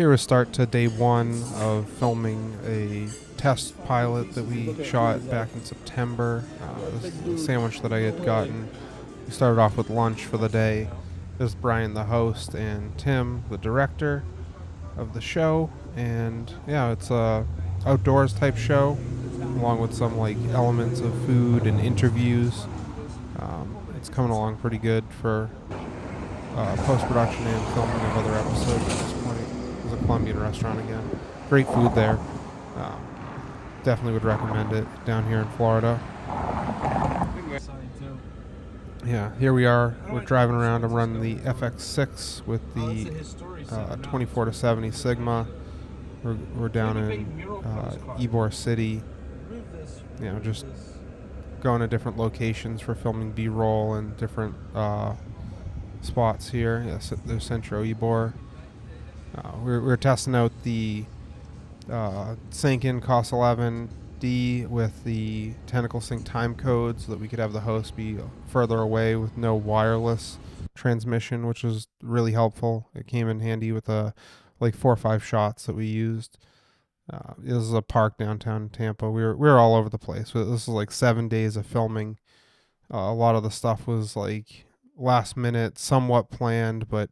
Here is start to day one of filming a test pilot that we shot back in September. This is a sandwich that I had gotten. We started off with lunch for the day. There's Brian, the host, and Tim, the director of the show. And yeah, it's a outdoors type show, along with some like elements of food and interviews. It's coming along pretty good for post production and filming of other episodes at this point. There's a Colombian restaurant again. Great food there. Um, Definitely would recommend it down here in Florida. Yeah, here we are. We're driving around. I'm running the FX6 with the 24 to 70 Sigma. We're down in Ybor City. You know, just going to different locations for filming B-roll and different spots here. Yes, there's Centro Ybor. We're testing out the Sync-in COS 11D with the Tentacle Sync time code so that we could have the host be further away with no wireless transmission, which was really helpful. It came in handy with like 4 or 5 shots that we used. This is a park downtown Tampa. We were all over the place. This was like 7 days of filming. A lot of the stuff was like last minute, somewhat planned, but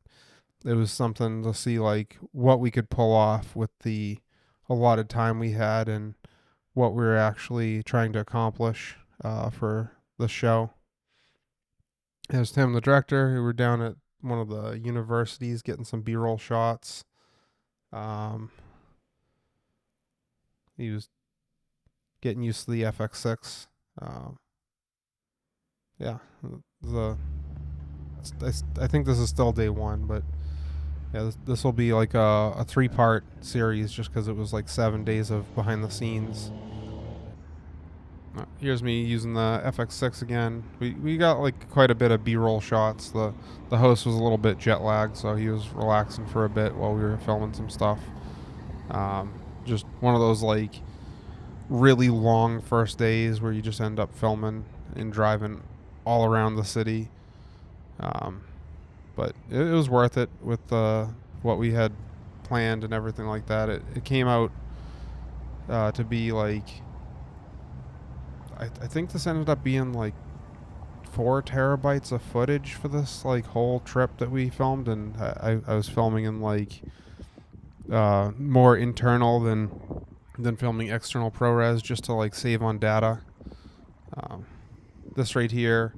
it was something to see like what we could pull off with the allotted time we had and what we were actually trying to accomplish for the show. There's Tim, the director. We were down at one of the universities getting some B-roll shots. He was getting used to the FX6. Yeah, I think this is still day one, but yeah, this will be like a 3-part series just because it was like 7 days of behind the scenes. Here's me using the FX6 again. We got like quite a bit of B-roll shots. The host was a little bit jet lagged, so he was relaxing for a bit while we were filming some stuff. Just one of those like really long first days where you just end up filming and driving all around the city. But it was worth it with what we had planned and everything like that. It came out to be like, I think this ended up being like 4 terabytes of footage for this like whole trip that we filmed, and I was filming in like more internal than filming external ProRes just to like save on data. This right here,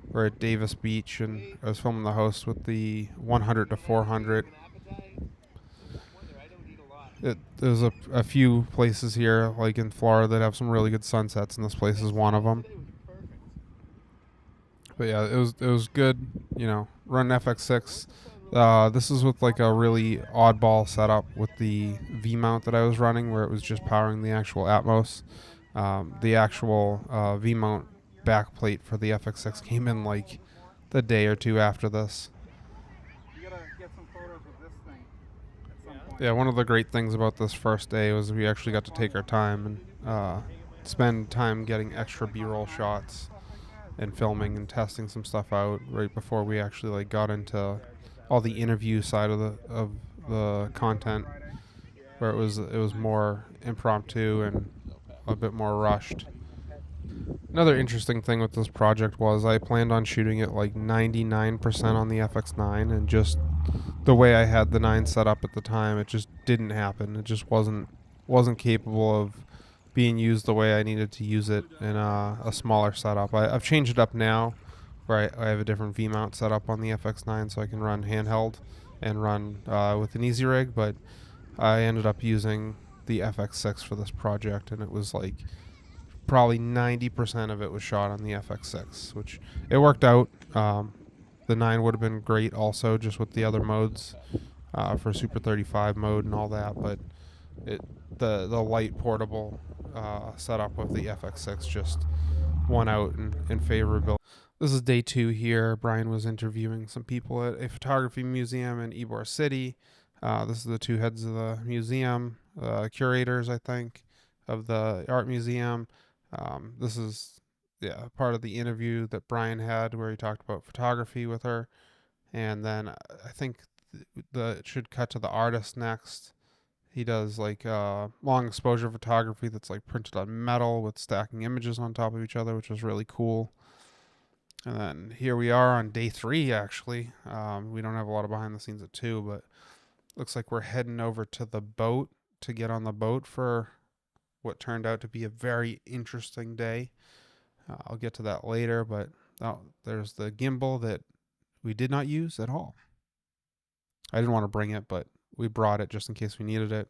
we're at Davis Beach, and I was filming the host with the 100 to 400. There's a few places here, like in Florida, that have some really good sunsets, and this place is one of them. But yeah, it was good. You know, run FX6. This is with like a really oddball setup with the V mount that I was running, where it was just powering the actual Atmos. The actual V mount backplate for the FX6 came in like the day or two after this. You gotta get some photos of this thing at some point. Yeah, one of the great things about this first day was we actually got to take our time and spend time getting extra B-roll shots and filming and testing some stuff out right before we actually like got into all the interview side of the content, where it was more impromptu and a bit more rushed. Another interesting thing with this project was I planned on shooting it like 99% on the FX9, and just the way I had the 9 set up at the time, it just didn't happen. It just wasn't capable of being used the way I needed to use it in a smaller setup. I've changed it up now, where I have a different V mount set up on the FX9 so I can run handheld and run with an easy rig, but I ended up using the FX6 for this project, and it was like probably 90% of it was shot on the FX6, which it worked out. The 9 would have been great also, just with the other modes for Super 35 mode and all that, but the light portable setup of the FX6 just won out in favorability. This is day 2 here. Brian was interviewing some people at a photography museum in Ybor City. This is the 2 heads of the museum, curators, I think, of the art museum. This is part of the interview that Brian had where he talked about photography with her. And then I think it should cut to the artist next. He does like long exposure photography that's like printed on metal with stacking images on top of each other, which is really cool. And then here we are on day 3, actually. We don't have a lot of behind the scenes at 2, but looks like we're heading over to the boat to get on the boat for what turned out to be a very interesting day. I'll get to that later, but there's the gimbal that we did not use at all. I didn't want to bring it, but we brought it just in case we needed it.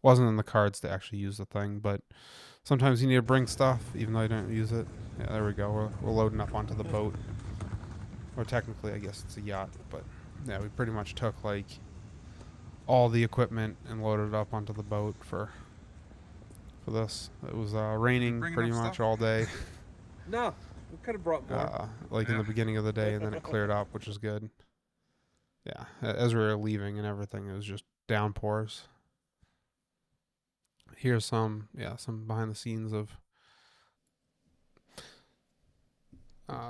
Wasn't in the cards to actually use the thing, but sometimes you need to bring stuff even though I don't use it. Yeah, there we go. We're loading up onto the boat. Or technically, I guess it's a yacht, but yeah, we pretty much took like all the equipment and loaded it up onto the boat for this. It was raining pretty much all day. No, we could have brought more. Like in the beginning of the day, and then it cleared up, which is good. Yeah, as we were leaving and everything, it was just downpours. Here's some behind the scenes of.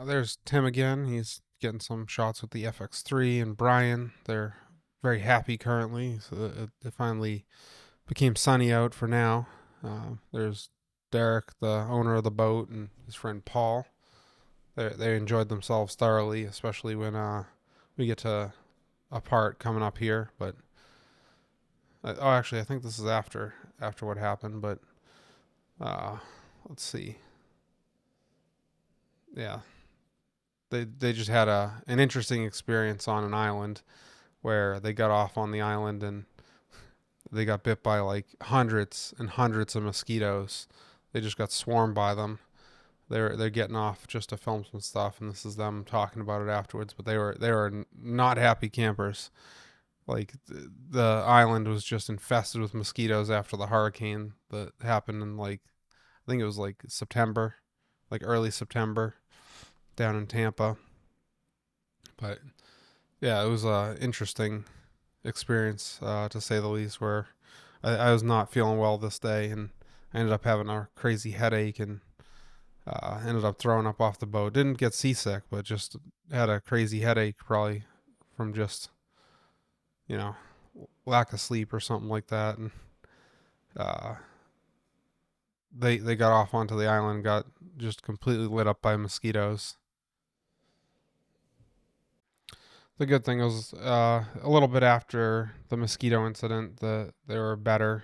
There's Tim again. He's getting some shots with the FX3 and Brian. They're very happy currently. So it finally became sunny out for now. There's Derek, the owner of the boat, and his friend Paul. They enjoyed themselves thoroughly, especially when we get to a part coming up here. But actually, I think this is after what happened. But let's see. Yeah, they just had an interesting experience on an island where they got off on the island and they got bit by like hundreds and hundreds of mosquitoes. They just got swarmed by them. They're getting off just to film some stuff, and this is them talking about it afterwards. But they were not happy campers. Like the island was just infested with mosquitoes after the hurricane that happened in like I think it was like September, like early September, down in Tampa. But yeah, it was a interesting experience to say the least. Where I was not feeling well this day, and I ended up having a crazy headache and ended up throwing up off the boat. Didn't get seasick, but just had a crazy headache, probably from just you know lack of sleep or something like that. And uh, they got off onto the island, got just completely lit up by mosquitoes. The good thing was a little bit after the mosquito incident, they were better.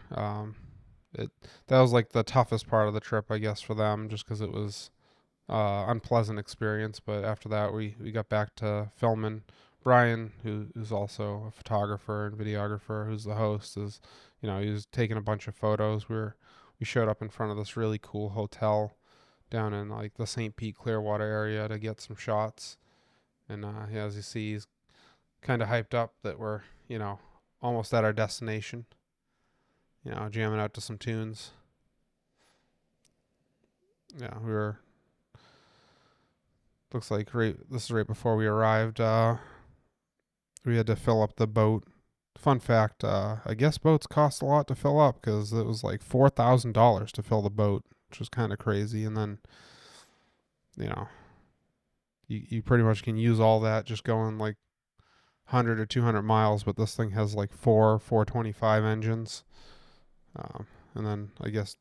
It that was like the toughest part of the trip, I guess, for them, just because it was unpleasant experience. But after that, we got back to filming. Brian, who's also a photographer and videographer, who's the host, he was taking a bunch of photos. We showed up in front of this really cool hotel down in like the St. Pete Clearwater area to get some shots. And yeah, as you see, he's kind of hyped up that we're almost at our destination. Jamming out to some tunes. Yeah, we were. Looks like this is right before we arrived. We had to fill up the boat. Fun fact: I guess boats cost a lot to fill up because it was like $4,000 to fill the boat, which was kind of crazy. And then, you know, you pretty much can use all that just going like 100 or 200 miles, but this thing has like 425 engines. And then I guess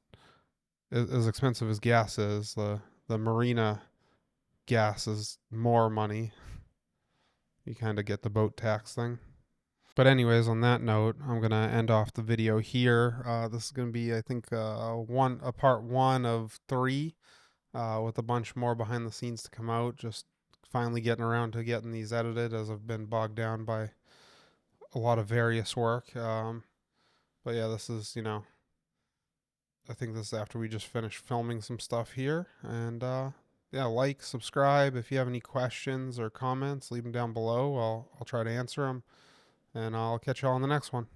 as expensive as gas is, the marina gas is more money. You kind of get the boat tax thing. But anyways, on that note, I'm gonna end off the video here. This is gonna be, I think, a part 1 of 3, with a bunch more behind the scenes to come out. Just finally getting around to getting these edited, as I've been bogged down by a lot of various work. But yeah, this is I think this is after we just finished filming some stuff here. And yeah, like, subscribe. If you have any questions or comments, leave them down below. I'll try to answer them. And I'll catch y'all on the next one.